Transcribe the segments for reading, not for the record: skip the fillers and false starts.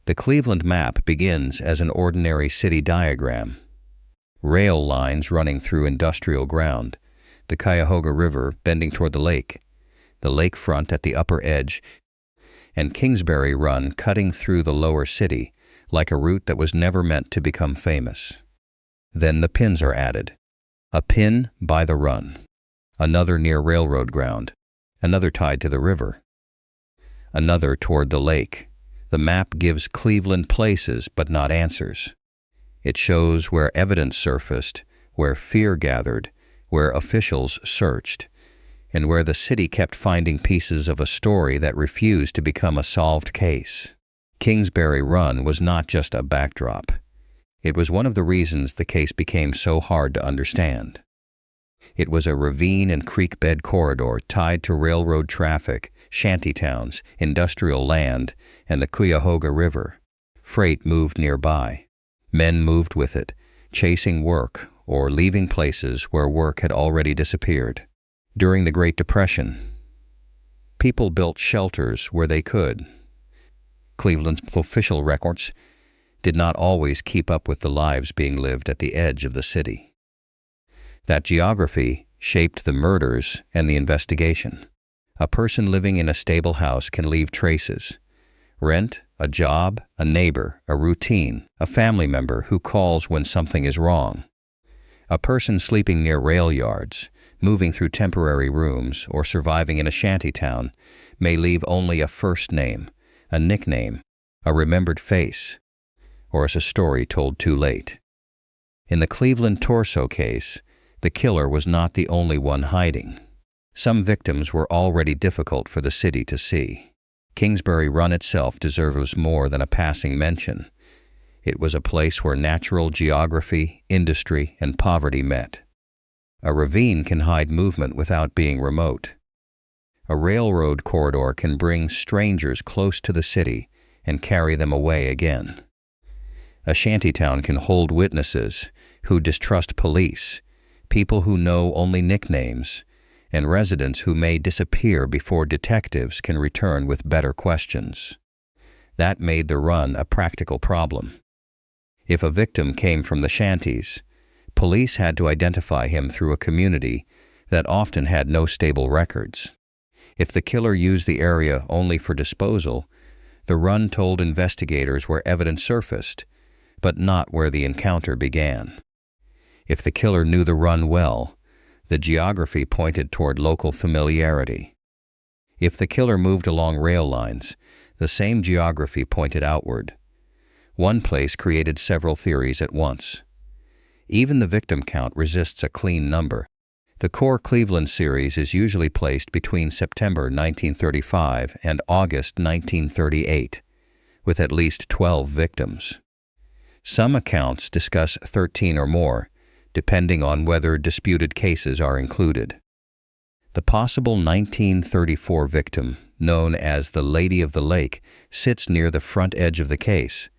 The Cleveland map begins as an ordinary city diagram. Rail lines running through industrial ground, the Cuyahoga River bending toward the lakefront at the upper edge, and Kingsbury Run cutting through the lower city like a route that was never meant to become famous. Then the pins are added. A pin by the run, another near railroad ground, another tied to the river, another toward the lake. The map gives Cleveland places but not answers. It shows where evidence surfaced, where fear gathered, where officials searched, and where the city kept finding pieces of a story that refused to become a solved case. Kingsbury Run was not just a backdrop. It was one of the reasons the case became so hard to understand. It was a ravine and creek bed corridor tied to railroad traffic, shantytowns, industrial land, and the Cuyahoga River. Freight moved nearby. Men moved with it, chasing work or leaving places where work had already disappeared. During the Great Depression, people built shelters where they could. Cleveland's official records did not always keep up with the lives being lived at the edge of the city. That geography shaped the murders and the investigation. A person living in a stable house can leave traces. Rent, a job, a neighbor, a routine, a family member who calls when something is wrong. A person sleeping near rail yards, moving through temporary rooms, or surviving in a shantytown may leave only a first name, a nickname, a remembered face, or as a story told too late. In the Cleveland torso case, the killer was not the only one hiding. Some victims were already difficult for the city to see. Kingsbury Run itself deserves more than a passing mention. It was a place where natural geography, industry, and poverty met. A ravine can hide movement without being remote. A railroad corridor can bring strangers close to the city and carry them away again. A shantytown can hold witnesses who distrust police, people who know only nicknames, and residents who may disappear before detectives can return with better questions. That made the run a practical problem. If a victim came from the shanties, police had to identify him through a community that often had no stable records. If the killer used the area only for disposal, the run told investigators where evidence surfaced, but not where the encounter began. If the killer knew the run well, the geography pointed toward local familiarity. If the killer moved along rail lines, the same geography pointed outward. One place created several theories at once. Even the victim count resists a clean number. The core Cleveland series is usually placed between September 1935 and August 1938, with at least 12 victims. Some accounts discuss 13 or more, depending on whether disputed cases are included. The possible 1934 victim, known as the Lady of the Lake, sits near the front edge of the case,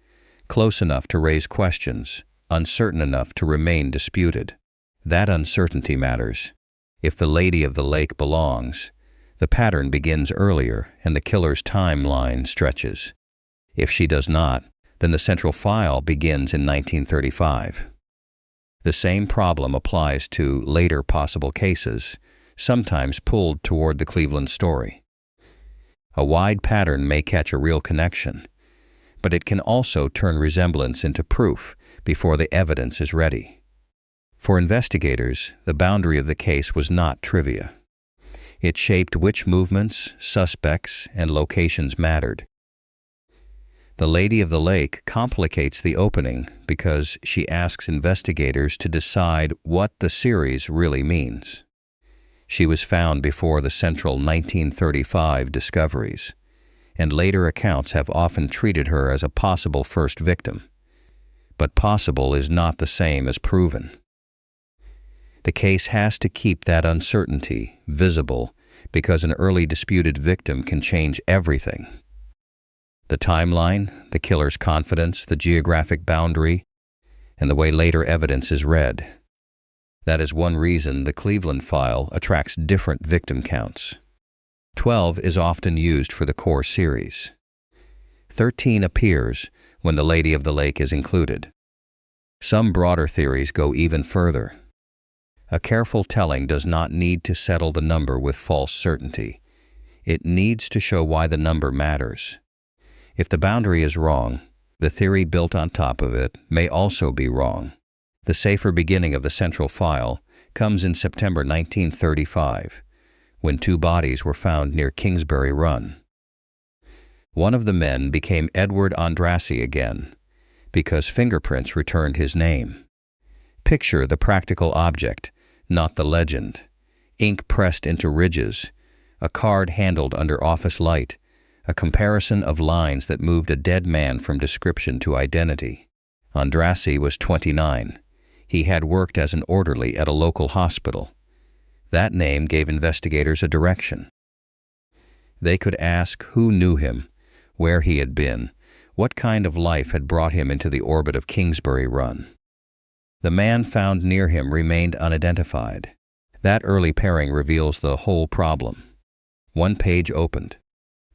close enough to raise questions, uncertain enough to remain disputed. That uncertainty matters. If the Lady of the Lake belongs, the pattern begins earlier and the killer's timeline stretches. If she does not, then the central file begins in 1935. The same problem applies to later possible cases, sometimes pulled toward the Cleveland story. A wide pattern may catch a real connection, but it can also turn resemblance into proof before the evidence is ready. For investigators, the boundary of the case was not trivia. It shaped which movements, suspects, and locations mattered. The Lady of the Lake complicates the opening because she asks investigators to decide what the series really means. She was found before the central 1935 discoveries, and later accounts have often treated her as a possible first victim. But possible is not the same as proven. The case has to keep that uncertainty visible because an early disputed victim can change everything. The timeline, the killer's confidence, the geographic boundary, and the way later evidence is read. That is one reason the Cleveland file attracts different victim counts. 12 is often used for the core series. 13 appears when the Lady of the Lake is included. Some broader theories go even further. A careful telling does not need to settle the number with false certainty. It needs to show why the number matters. If the boundary is wrong, the theory built on top of it may also be wrong. The safer beginning of the central file comes in September 1935, when 2 bodies were found near Kingsbury Run. One of the men became Edward Andrassy again, because fingerprints returned his name. Picture the practical object, not the legend. Ink pressed into ridges, a card handled under office light, a comparison of lines that moved a dead man from description to identity. Andrassy was 29. He had worked as an orderly at a local hospital. That name gave investigators a direction. They could ask who knew him, where he had been, what kind of life had brought him into the orbit of Kingsbury Run. The man found near him remained unidentified. That early pairing reveals the whole problem. One page opened.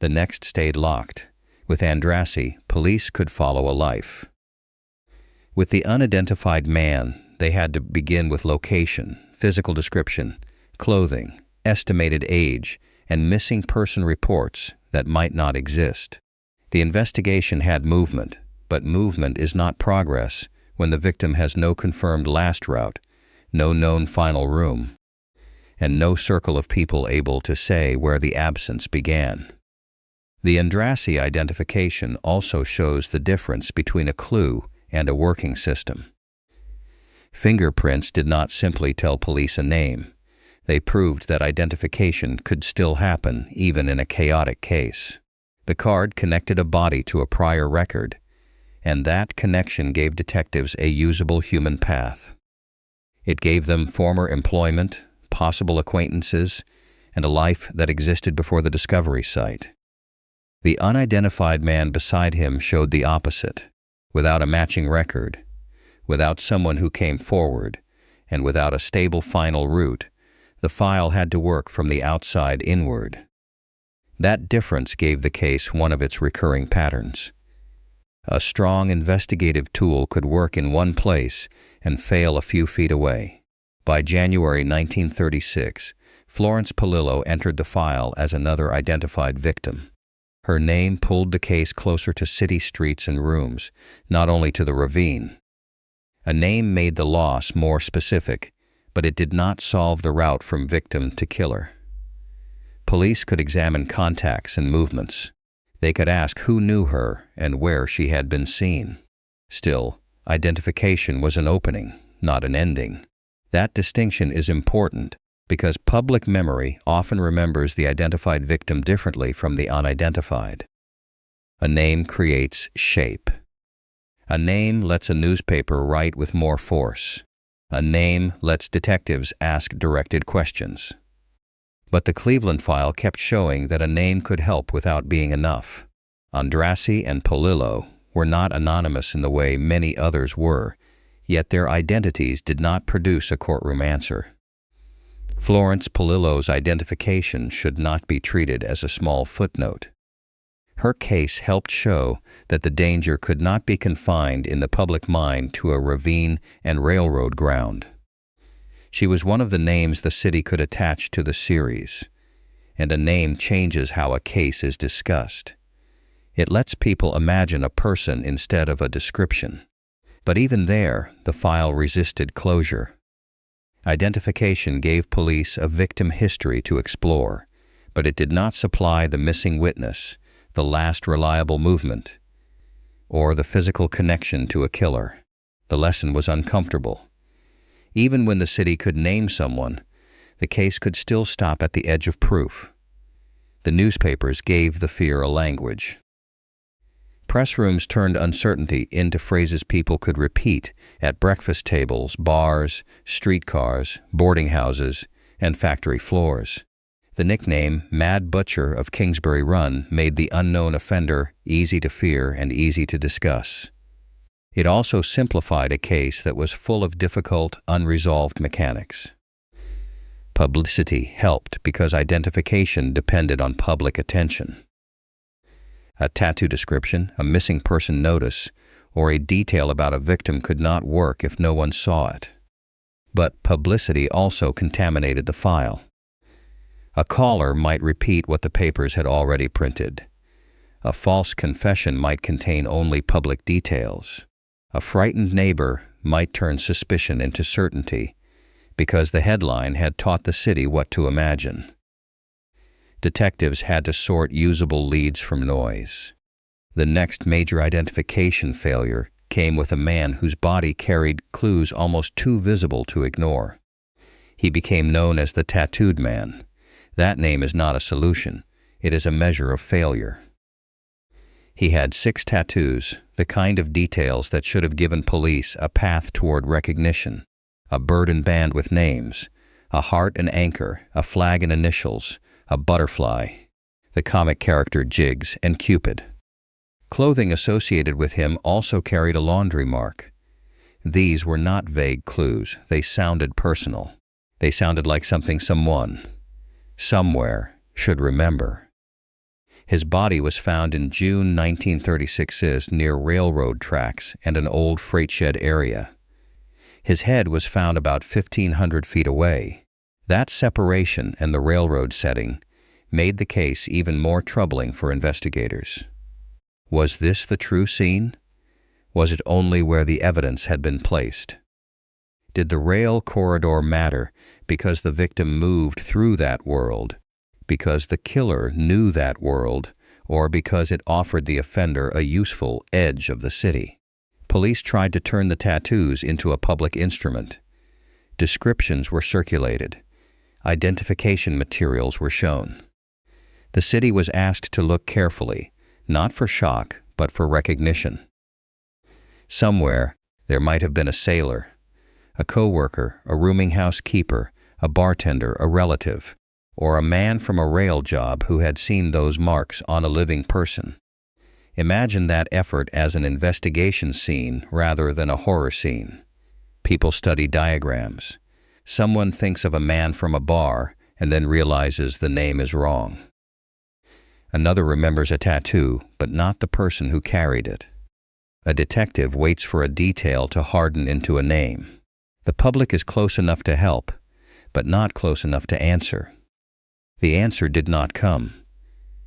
The next stayed locked. With Andrassy, police could follow a life. With the unidentified man, they had to begin with location, physical description, clothing, estimated age, and missing person reports that might not exist. The investigation had movement, but movement is not progress when the victim has no confirmed last route, no known final room, and no circle of people able to say where the absence began. The Andrassy identification also shows the difference between a clue and a working system. Fingerprints did not simply tell police a name. They proved that identification could still happen even in a chaotic case. The card connected a body to a prior record, and that connection gave detectives a usable human path. It gave them former employment, possible acquaintances, and a life that existed before the discovery site. The unidentified man beside him showed the opposite. Without a matching record, without someone who came forward, and without a stable final route, the file had to work from the outside inward. That difference gave the case one of its recurring patterns. A strong investigative tool could work in one place and fail a few feet away. By January 1936, Florence Polillo entered the file as another identified victim. Her name pulled the case closer to city streets and rooms, not only to the ravine. A name made the loss more specific, but it did not solve the route from victim to killer. Police could examine contacts and movements. They could ask who knew her and where she had been seen. Still, identification was an opening, not an ending. That distinction is important because public memory often remembers the identified victim differently from the unidentified. A name creates shape. A name lets a newspaper write with more force. A name lets detectives ask directed questions. But the Cleveland file kept showing that a name could help without being enough. Andrassy and Polillo were not anonymous in the way many others were, yet their identities did not produce a courtroom answer. Florence Polillo's identification should not be treated as a small footnote. Her case helped show that the danger could not be confined in the public mind to a ravine and railroad ground. She was one of the names the city could attach to the series, and a name changes how a case is discussed. It lets people imagine a person instead of a description. But even there, the file resisted closure. Identification gave police a victim history to explore, but it did not supply the missing witness, the last reliable movement, or the physical connection to a killer. The lesson was uncomfortable. Even when the city could name someone, the case could still stop at the edge of proof. The newspapers gave the fear a language. Press rooms turned uncertainty into phrases people could repeat at breakfast tables, bars, streetcars, boarding houses, and factory floors. The nickname Mad Butcher of Kingsbury Run made the unknown offender easy to fear and easy to discuss. It also simplified a case that was full of difficult, unresolved mechanics. Publicity helped because identification depended on public attention. A tattoo description, a missing person notice, or a detail about a victim could not work if no one saw it. But publicity also contaminated the file. A caller might repeat what the papers had already printed. A false confession might contain only public details. A frightened neighbor might turn suspicion into certainty because the headline had taught the city what to imagine. Detectives had to sort usable leads from noise. The next major identification failure came with a man whose body carried clues almost too visible to ignore. He became known as the Tattooed Man. That name is not a solution. It is a measure of failure. He had 6 tattoos, the kind of details that should have given police a path toward recognition. A bird and band with names, a heart and anchor, a flag and initials, a butterfly, the comic character Jiggs, and Cupid. Clothing associated with him also carried a laundry mark. These were not vague clues. They sounded personal. They sounded like something someone, somewhere, should remember. His body was found in June 1936 near railroad tracks and an old freight shed area. His head was found about 1,500 feet away. That separation and the railroad setting made the case even more troubling for investigators. Was this the true scene? Was it only where the evidence had been placed? Did the rail corridor matter because the victim moved through that world, because the killer knew that world, or because it offered the offender a useful edge of the city? Police tried to turn the tattoos into a public instrument. Descriptions were circulated. Identification materials were shown. The city was asked to look carefully, not for shock, but for recognition. Somewhere, there might have been a sailor, a co-worker, a rooming housekeeper, a bartender, a relative, or a man from a rail job who had seen those marks on a living person. Imagine that effort as an investigation scene rather than a horror scene. People study diagrams. Someone thinks of a man from a bar and then realizes the name is wrong. Another remembers a tattoo, but not the person who carried it. A detective waits for a detail to harden into a name. The public is close enough to help, but not close enough to answer. The answer did not come.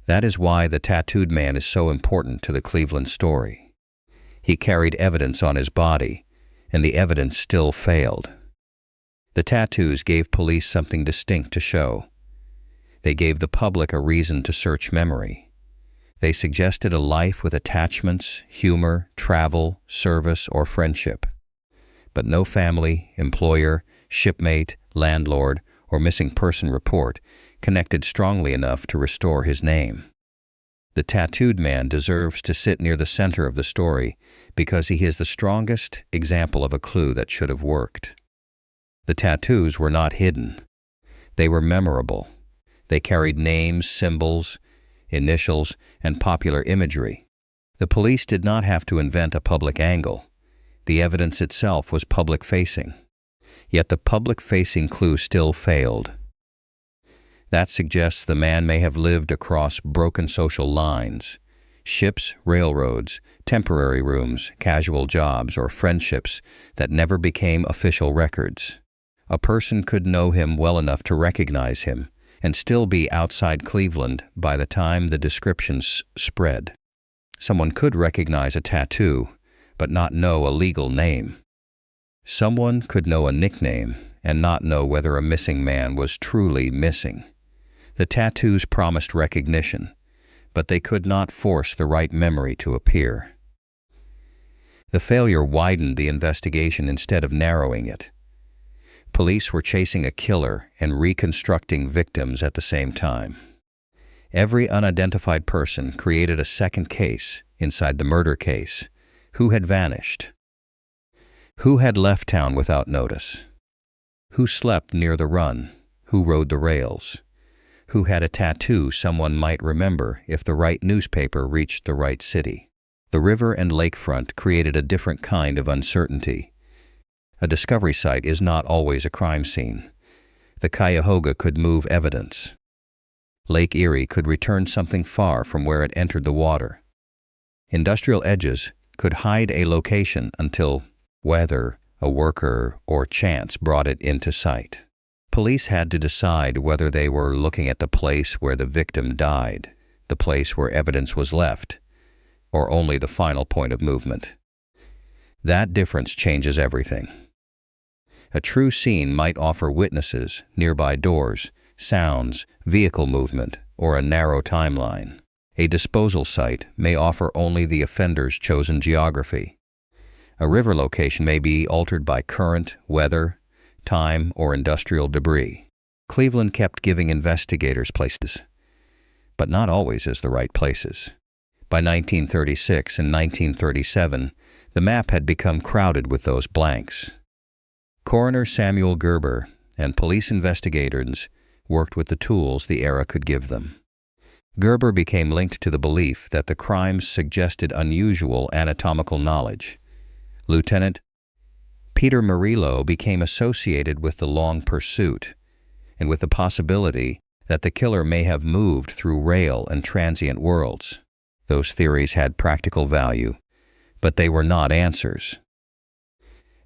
That is why the tattooed man is so important to the Cleveland story. He carried evidence on his body, and the evidence still failed. The tattoos gave police something distinct to show. They gave the public a reason to search memory. They suggested a life with attachments, humor, travel, service, or friendship. But no family, employer, shipmate, landlord, or missing person report connected strongly enough to restore his name. The tattooed man deserves to sit near the center of the story because he is the strongest example of a clue that should have worked. The tattoos were not hidden. They were memorable. They carried names, symbols, initials, and popular imagery. The police did not have to invent a public angle. The evidence itself was public-facing. Yet the public-facing clue still failed. That suggests the man may have lived across broken social lines, ships, railroads, temporary rooms, casual jobs, or friendships that never became official records. A person could know him well enough to recognize him and still be outside Cleveland by the time the descriptions spread. Someone could recognize a tattoo, but not know a legal name. Someone could know a nickname and not know whether a missing man was truly missing. The tattoos promised recognition, but they could not force the right memory to appear. The failure widened the investigation instead of narrowing it. Police were chasing a killer and reconstructing victims at the same time. Every unidentified person created a second case inside the murder case. Who had vanished? Who had left town without notice? Who slept near the run? Who rode the rails? Who had a tattoo someone might remember if the right newspaper reached the right city? The river and lakefront created a different kind of uncertainty. A discovery site is not always a crime scene. The Cuyahoga could move evidence. Lake Erie could return something far from where it entered the water. Industrial edges could hide a location until weather, a worker, or chance brought it into sight. Police had to decide whether they were looking at the place where the victim died, the place where evidence was left, or only the final point of movement. That difference changes everything. A true scene might offer witnesses, nearby doors, sounds, vehicle movement, or a narrow timeline. A disposal site may offer only the offender's chosen geography. A river location may be altered by current, weather, time, or industrial debris. Cleveland kept giving investigators places, but not always as the right places. By 1936 and 1937, the map had become crowded with those blanks. Coroner Samuel Gerber and police investigators worked with the tools the era could give them. Gerber became linked to the belief that the crimes suggested unusual anatomical knowledge. Lieutenant Peter Murillo became associated with the long pursuit and with the possibility that the killer may have moved through rail and transient worlds. Those theories had practical value, but they were not answers.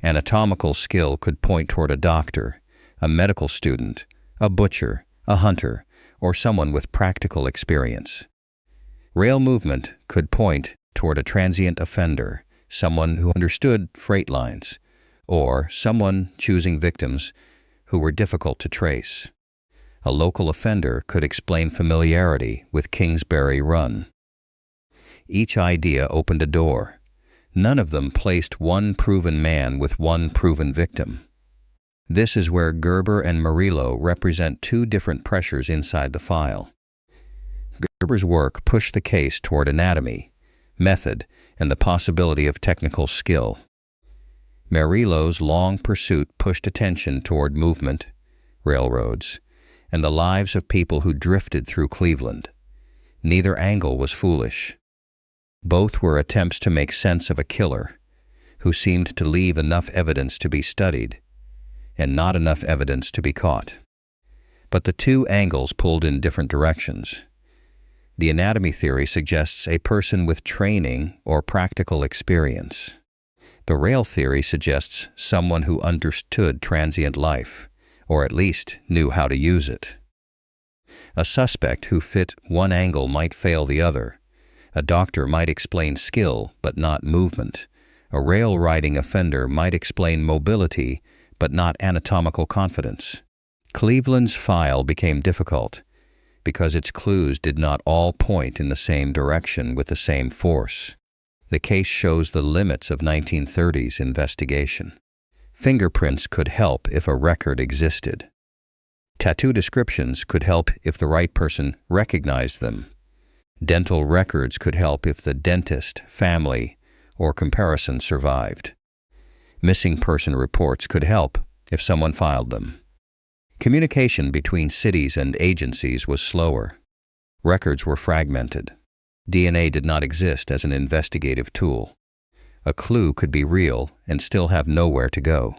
Anatomical skill could point toward a doctor, a medical student, a butcher, a hunter, or someone with practical experience. Rail movement could point toward a transient offender, someone who understood freight lines, or someone choosing victims who were difficult to trace. A local offender could explain familiarity with Kingsbury Run. Each idea opened a door. None of them placed one proven man with one proven victim. This is where Gerber and Murillo represent two different pressures inside the file. Gerber's work pushed the case toward anatomy, method, and the possibility of technical skill. Murillo's long pursuit pushed attention toward movement, railroads, and the lives of people who drifted through Cleveland. Neither angle was foolish. Both were attempts to make sense of a killer who seemed to leave enough evidence to be studied and not enough evidence to be caught. But the two angles pulled in different directions. The anatomy theory suggests a person with training or practical experience. The rail theory suggests someone who understood transient life, or at least knew how to use it. A suspect who fit one angle might fail the other. A doctor might explain skill, but not movement. A rail-riding offender might explain mobility, but not anatomical confidence. Cleveland's file became difficult because its clues did not all point in the same direction with the same force. The case shows the limits of 1930s investigation. Fingerprints could help if a record existed. Tattoo descriptions could help if the right person recognized them. Dental records could help if the dentist, family, or comparison survived. Missing person reports could help if someone filed them. Communication between cities and agencies was slower. Records were fragmented. DNA did not exist as an investigative tool. A clue could be real and still have nowhere to go.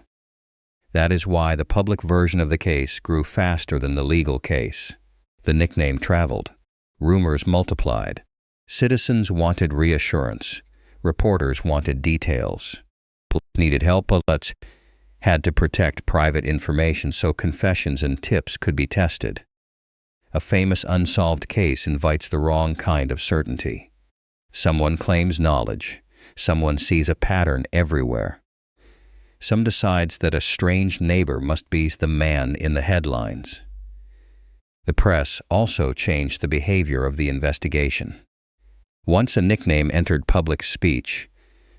That is why the public version of the case grew faster than the legal case. The nickname traveled. Rumors multiplied. Citizens wanted reassurance. Reporters wanted details. Police needed help, but had to protect private information so confessions and tips could be tested. A famous unsolved case invites the wrong kind of certainty. Someone claims knowledge. Someone sees a pattern everywhere. Some decides that a strange neighbor must be the man in the headlines. The press also changed the behavior of the investigation. Once a nickname entered public speech,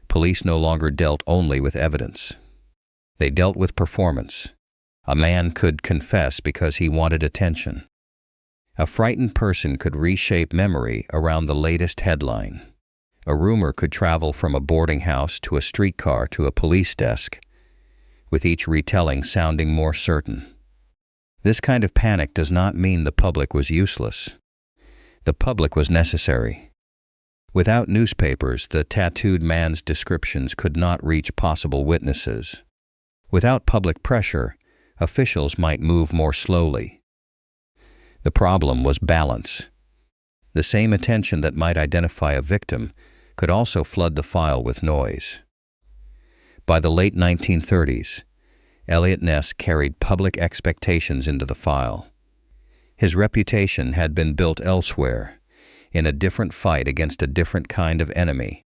police no longer dealt only with evidence. They dealt with performance. A man could confess because he wanted attention. A frightened person could reshape memory around the latest headline. A rumor could travel from a boarding house to a streetcar to a police desk, with each retelling sounding more certain. This kind of panic does not mean the public was useless. The public was necessary. Without newspapers, the tattooed man's descriptions could not reach possible witnesses. Without public pressure, officials might move more slowly. The problem was balance. The same attention that might identify a victim could also flood the file with noise. By the late 1930s, Eliot Ness carried public expectations into the file. His reputation had been built elsewhere, in a different fight against a different kind of enemy.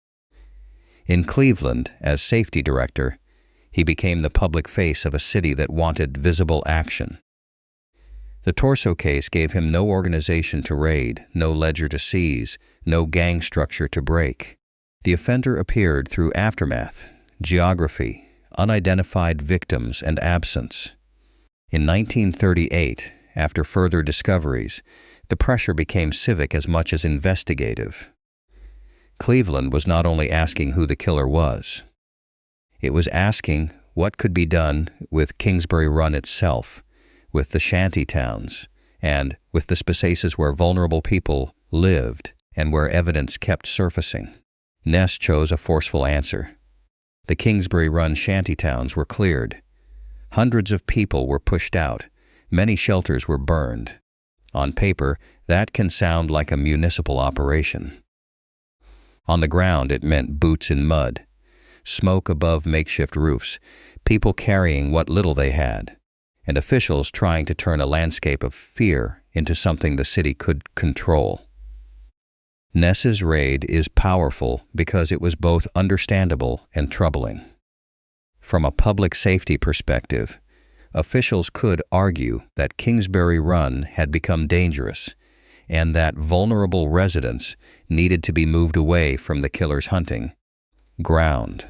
In Cleveland, as safety director, he became the public face of a city that wanted visible action. The Torso case gave him no organization to raid, no ledger to seize, no gang structure to break. The offender appeared through aftermath, geography, unidentified victims, and absence. In 1938, after further discoveries, the pressure became civic as much as investigative. Cleveland was not only asking who the killer was. It was asking what could be done with Kingsbury Run itself, with the shantytowns, and with the spaces where vulnerable people lived and where evidence kept surfacing. Ness chose a forceful answer. The Kingsbury Run shantytowns were cleared. Hundreds of people were pushed out. Many shelters were burned. On paper, that can sound like a municipal operation. On the ground, it meant boots in mud, smoke above makeshift roofs, people carrying what little they had, and officials trying to turn a landscape of fear into something the city could control. Ness's raid is powerful because it was both understandable and troubling. From a public safety perspective, officials could argue that Kingsbury Run had become dangerous and that vulnerable residents needed to be moved away from the killer's hunting ground.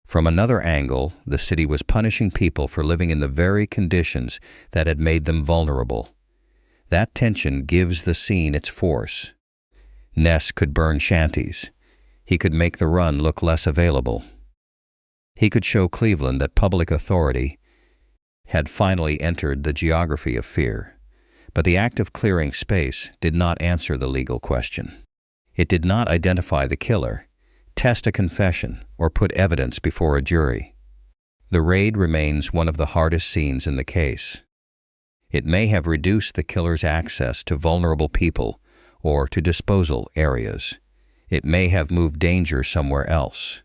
From another angle, the city was punishing people for living in the very conditions that had made them vulnerable. That tension gives the scene its force. Ness could burn shanties. He could make the run look less available. He could show Cleveland that public authority had finally entered the geography of fear. But the act of clearing space did not answer the legal question. It did not identify the killer, test a confession, or put evidence before a jury. The raid remains one of the hardest scenes in the case. It may have reduced the killer's access to vulnerable people or to disposal areas. It may have moved danger somewhere else.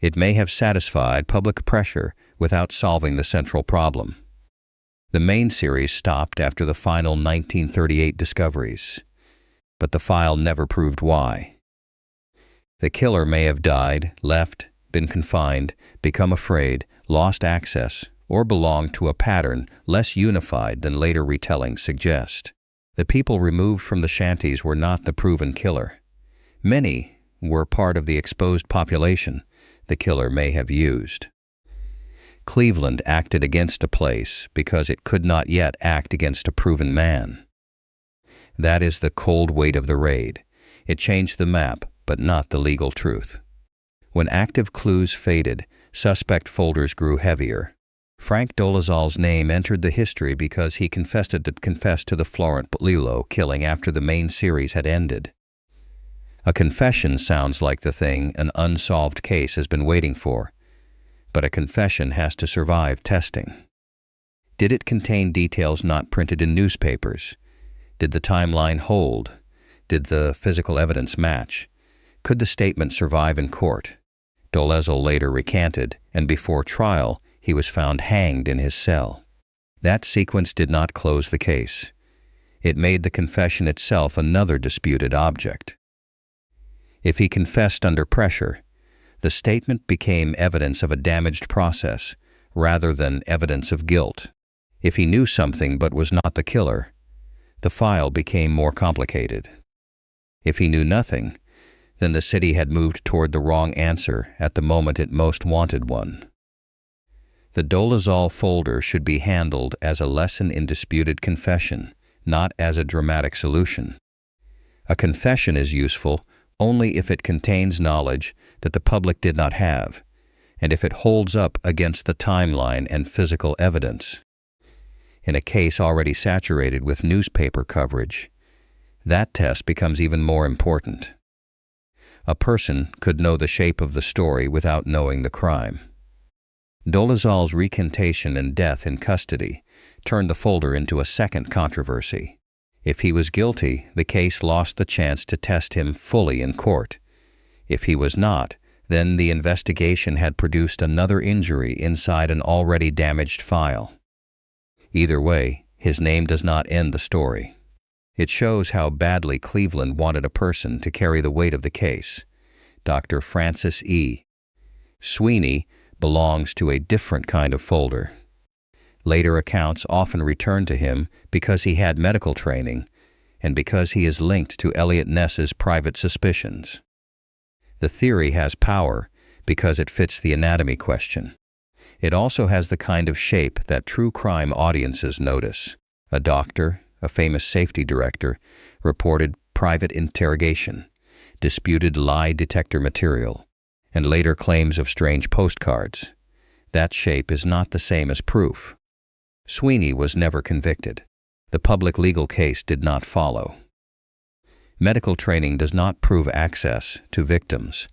It may have satisfied public pressure without solving the central problem. The main series stopped after the final 1938 discoveries, but the file never proved why. The killer may have died, left, been confined, become afraid, lost access, or belonged to a pattern less unified than later retellings suggest. The people removed from the shanties were not the proven killer. Many were part of the exposed population the killer may have used. Cleveland acted against a place because it could not yet act against a proven man. That is the cold weight of the raid. It changed the map, but not the legal truth. When active clues faded, suspect folders grew heavier. Frank Dolezal's name entered the history because he confessed to the Florent Lilo killing after the main series had ended. A confession sounds like the thing an unsolved case has been waiting for, but a confession has to survive testing. Did it contain details not printed in newspapers? Did the timeline hold? Did the physical evidence match? Could the statement survive in court? Dolezal later recanted, and before trial, he was found hanged in his cell. That sequence did not close the case. It made the confession itself another disputed object. If he confessed under pressure, the statement became evidence of a damaged process rather than evidence of guilt. If he knew something but was not the killer, the file became more complicated. If he knew nothing, then the city had moved toward the wrong answer at the moment it most wanted one. The Dolezal folder should be handled as a lesson in disputed confession, not as a dramatic solution. A confession is useful only if it contains knowledge that the public did not have, and if it holds up against the timeline and physical evidence. In a case already saturated with newspaper coverage, that test becomes even more important. A person could know the shape of the story without knowing the crime. Dolezal's recantation and death in custody turned the folder into a second controversy. If he was guilty, the case lost the chance to test him fully in court. If he was not, then the investigation had produced another injury inside an already damaged file. Either way, his name does not end the story. It shows how badly Cleveland wanted a person to carry the weight of the case. Dr. Francis E. Sweeney belongs to a different kind of folder. Later accounts often return to him because he had medical training and because he is linked to Eliot Ness's private suspicions. The theory has power because it fits the anatomy question. It also has the kind of shape that true crime audiences notice. A doctor, a famous safety director, reported private interrogation, disputed lie detector material, and later claims of strange postcards. That shape is not the same as proof. Sweeney was never convicted. The public legal case did not follow. Medical training does not prove access to victims.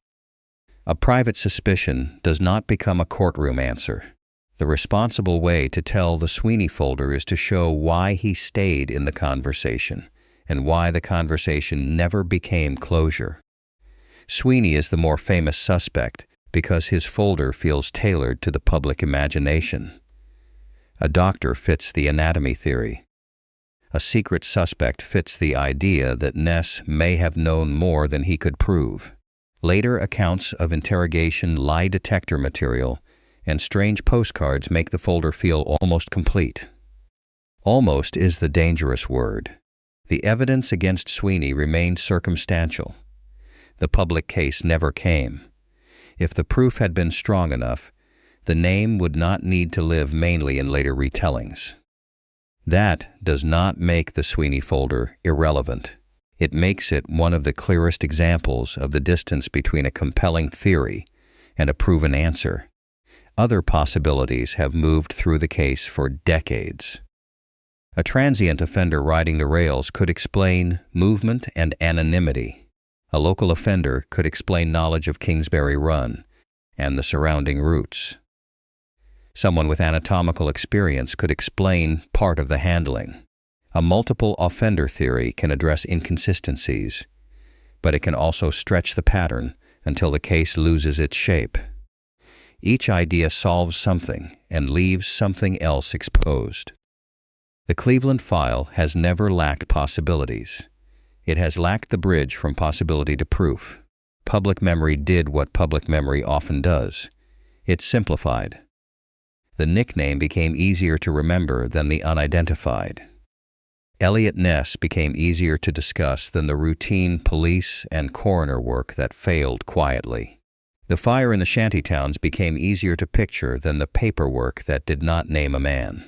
A private suspicion does not become a courtroom answer. The responsible way to tell the Sweeney folder is to show why he stayed in the conversation and why the conversation never became closure. Sweeney is the more famous suspect because his folder feels tailored to the public imagination. A doctor fits the anatomy theory. A secret suspect fits the idea that Ness may have known more than he could prove. Later accounts of interrogation, lie detector material, and strange postcards make the folder feel almost complete. Almost is the dangerous word. The evidence against Sweeney remained circumstantial. The public case never came. If the proof had been strong enough, the name would not need to live mainly in later retellings. That does not make the Sweeney folder irrelevant. It makes it one of the clearest examples of the distance between a compelling theory and a proven answer. Other possibilities have moved through the case for decades. A transient offender riding the rails could explain movement and anonymity. A local offender could explain knowledge of Kingsbury Run and the surrounding routes. Someone with anatomical experience could explain part of the handling. A multiple offender theory can address inconsistencies, but it can also stretch the pattern until the case loses its shape. Each idea solves something and leaves something else exposed. The Cleveland file has never lacked possibilities. It has lacked the bridge from possibility to proof. Public memory did what public memory often does. It simplified. The nickname became easier to remember than the unidentified. Eliot Ness became easier to discuss than the routine police and coroner work that failed quietly. The fire in the shantytowns became easier to picture than the paperwork that did not name a man.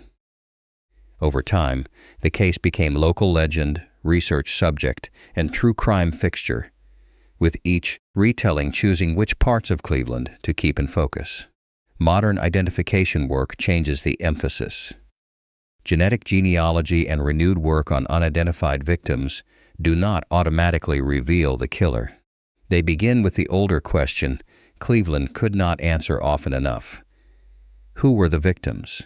Over time, the case became local legend, research subject, and true crime fixture, with each retelling choosing which parts of Cleveland to keep in focus. Modern identification work changes the emphasis. Genetic genealogy and renewed work on unidentified victims do not automatically reveal the killer. They begin with the older question Cleveland could not answer often enough. Who were the victims?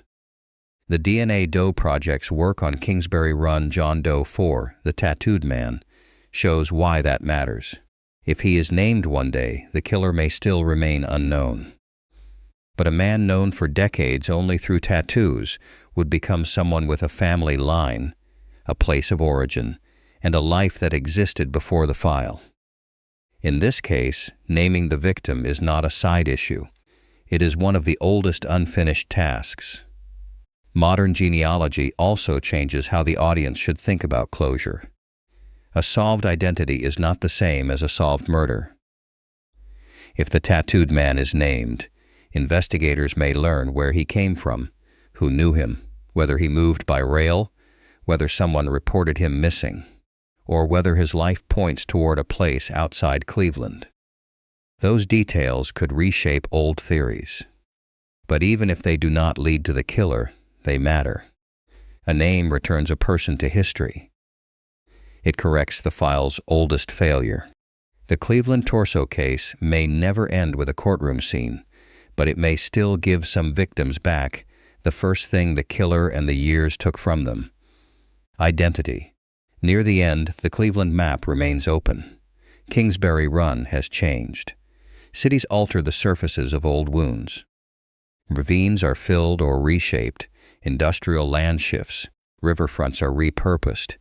The DNA Doe Project's work on Kingsbury Run John Doe 4, the tattooed man, shows why that matters. If he is named one day, the killer may still remain unknown. But a man known for decades only through tattoos would become someone with a family line, a place of origin, and a life that existed before the file. In this case, naming the victim is not a side issue. It is one of the oldest unfinished tasks. Modern genealogy also changes how the audience should think about closure. A solved identity is not the same as a solved murder. If the tattooed man is named, investigators may learn where he came from, who knew him, whether he moved by rail, whether someone reported him missing, or whether his life points toward a place outside Cleveland. Those details could reshape old theories. But even if they do not lead to the killer, they matter. A name returns a person to history. It corrects the file's oldest failure. The Cleveland torso case may never end with a courtroom scene, but it may still give some victims back the first thing the killer and the years took from them: identity. Near the end, the Cleveland map remains open. Kingsbury Run has changed. Cities alter the surfaces of old wounds. Ravines are filled or reshaped, industrial land shifts, riverfronts are repurposed,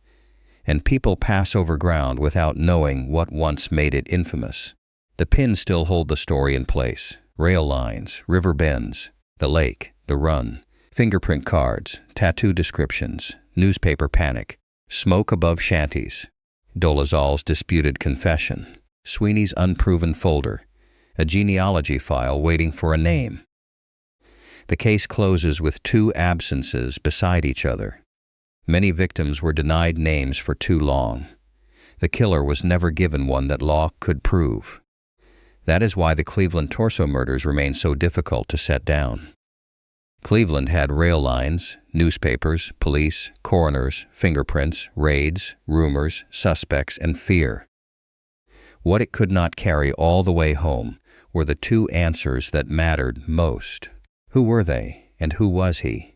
and people pass over ground without knowing what once made it infamous. The pins still hold the story in place. Rail lines, river bends, the lake, the run, fingerprint cards, tattoo descriptions, newspaper panic, smoke above shanties, Dolezal's disputed confession, Sweeney's unproven folder, a genealogy file waiting for a name. The case closes with two absences beside each other. Many victims were denied names for too long. The killer was never given one that law could prove. That is why the Cleveland torso murders remain so difficult to set down. Cleveland had rail lines, newspapers, police, coroners, fingerprints, raids, rumors, suspects, and fear. What it could not carry all the way home were the two answers that mattered most. Who were they, and who was he?